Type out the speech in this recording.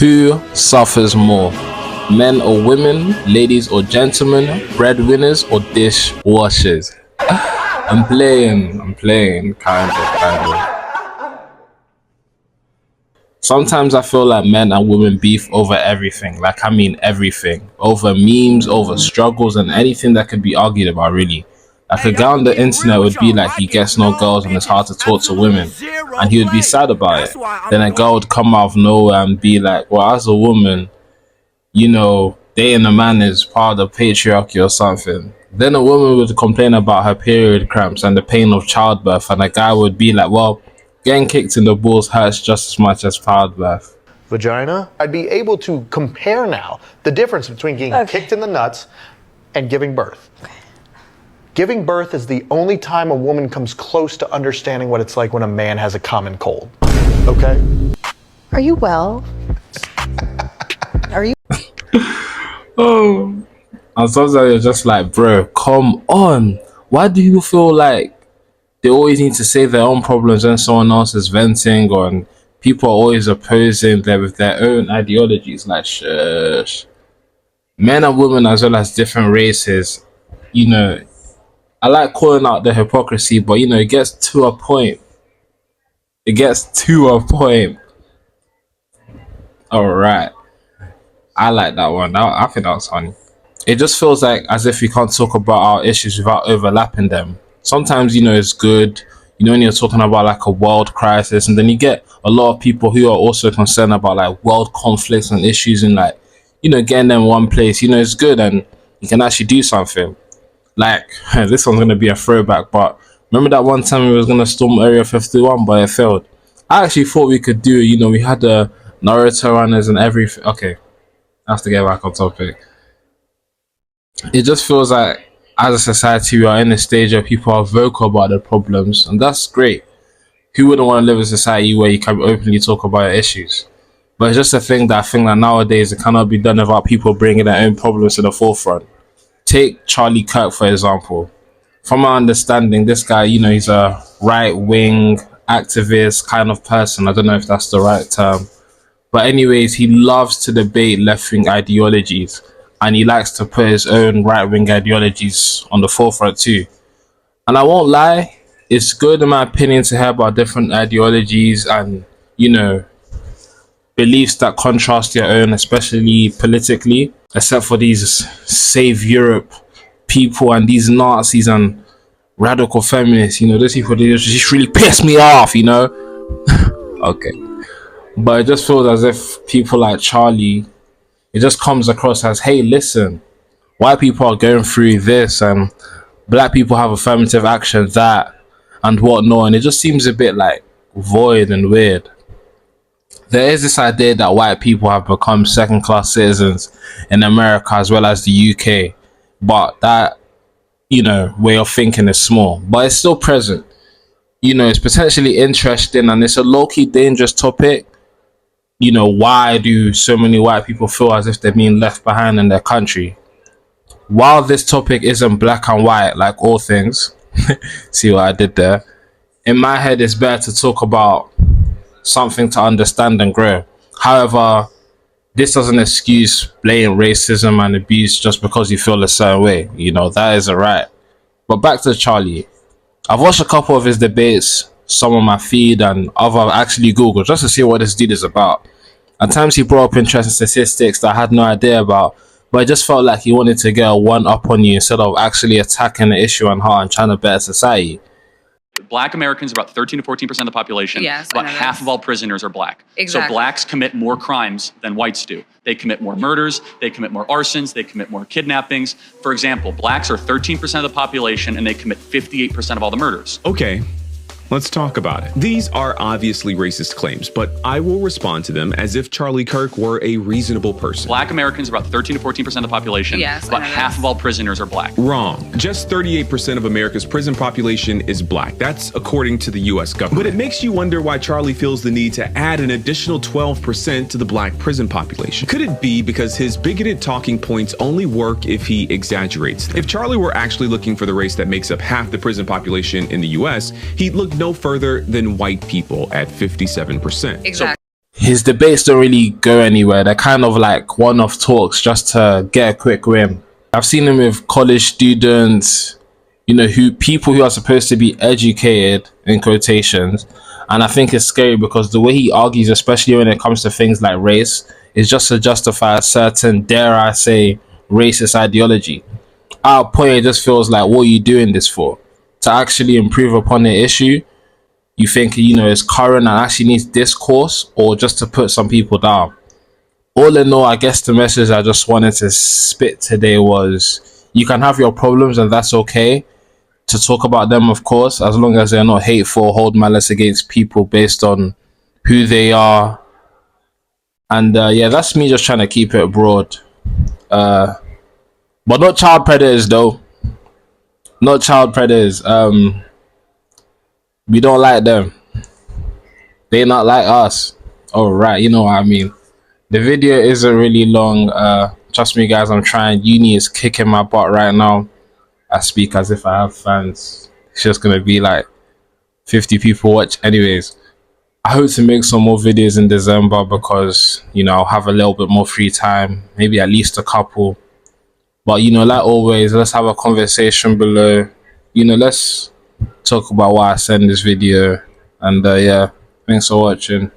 Who suffers more? Men or women, ladies or gentlemen, breadwinners or dishwashers? I'm playing, kind of. Sometimes I feel like men and women beef over everything. Like, I mean everything. Over memes, over struggles, and anything that could be argued about, really. Like, a guy on the internet would be like, he gets no girls and it's hard to talk to women. And he would be sad about it. Then a girl would come out of nowhere and be like, well, as a woman, you know, dating a man is part of the patriarchy or something. Then a woman would complain about her period cramps and the pain of childbirth. And a guy would be like, well, getting kicked in the balls hurts just as much as childbirth. Vagina, I'd be able to compare now the difference between getting kicked in the nuts and giving birth. Giving birth is the only time a woman comes close to understanding what it's like when a man has a common cold. Okay? Are you well? Are you? Oh. And sometimes you're just like, bro, come on. Why do you feel like they always need to say their own problems when someone else is venting, or people are always opposing them with their own ideologies? Like, shush. Men and women, as well as different races, you know, I like calling out the hypocrisy, but you know, it gets to a point. All right. I like that one. I think that was funny. It just feels like as if we can't talk about our issues without overlapping them. Sometimes, you know, it's good, you know, when you're talking about like a world crisis, and then you get a lot of people who are also concerned about like world conflicts and issues, and like, you know, getting them in one place, you know, it's good and you can actually do something. Like, this one's going to be a throwback, but remember that one time we was going to storm Area 51, but it failed. I actually thought we could do it, you know, we had the Naruto runners and everything. Okay, I have to get back on topic. It just feels like as a society we are in a stage where people are vocal about their problems, and that's great. Who wouldn't want to live in a society where you can openly talk about your issues? But it's just a thing that I think that nowadays it cannot be done without people bringing their own problems to the forefront. Take Charlie Kirk, for example. From my understanding, this guy, you know, he's a right-wing activist kind of person. I don't know if that's the right term. But anyways, he loves to debate left-wing ideologies, and he likes to put his own right-wing ideologies on the forefront too. And I won't lie, it's good in my opinion to hear about different ideologies and, you know, beliefs that contrast your own, especially politically, except for these Save Europe people and these Nazis and radical feminists. You know, those people, they just really piss me off, you know. Okay. But it just feels as if people like Charlie, it just comes across as, hey, listen, white people are going through this and black people have affirmative action, that and whatnot, and it just seems a bit like void and weird. There is this idea that white people have become second-class citizens in America as well as the UK, but that, you know, way of thinking is small, but it's still present. You know, it's potentially interesting and it's a low-key dangerous topic. You know, why do so many white people feel as if they're being left behind in their country? While this topic isn't black and white like all things, see what I did there? In my head, it's better to talk about something to understand and grow. However, this doesn't excuse blatant racism and abuse just because you feel a certain way. You know, that is a right. But back to Charlie. I've watched a couple of his debates, some on my feed and other I've actually Googled just to see what this dude is about. At times he brought up interesting statistics that I had no idea about, but it just felt like he wanted to get a one up on you instead of actually attacking the issue on heart and trying to better society. Black Americans are about 13 to 14% of the population. Yes, about half of all prisoners are black. Exactly. So blacks commit more crimes than whites do. They commit more murders, they commit more arsons, they commit more kidnappings. For example, blacks are 13% of the population and they commit 58% of all the murders. Okay, let's talk about it. These are obviously racist claims, but I will respond to them as if Charlie Kirk were a reasonable person. Black Americans are about 13 to 14% of the population. Yes, about half of all prisoners are black. Wrong. Just 38% of America's prison population is black. That's according to the US government. But it makes you wonder why Charlie feels the need to add an additional 12% to the black prison population. Could it be because his bigoted talking points only work if he exaggerates them? If Charlie were actually looking for the race that makes up half the prison population in the US, he'd look no further than white people at 57%. Exactly. his debates don't really go anywhere. They're kind of like one-off talks just to get a quick win. I've seen him with college students, you know, who people who are supposed to be educated in quotations, and I think it's scary because the way he argues, especially when it comes to things like race, is just to justify a certain, dare I say, racist ideology. At a point, it just feels like, what are you doing this for? To actually improve upon the issue, you think, you know, it's current and actually needs discourse, or just to put some people down? All in all, I guess the message I just wanted to spit today was, you can have your problems and that's okay to talk about them, of course, as long as they're not hateful or hold malice against people based on who they are. And yeah, that's me just trying to keep it broad. But not child predators though. Not child predators. We don't like them. They not like us. All right, you know what I mean. The video isn't really long. Trust me, guys. I'm trying. Uni is kicking my butt right now. I speak as if I have fans. It's just gonna be like 50 people watch. Anyways, I hope to make some more videos in December because, you know, I'll have a little bit more free time. Maybe at least a couple. But, you know, like always, let's have a conversation below. You know, let's talk about why I send this video. And yeah, thanks for watching.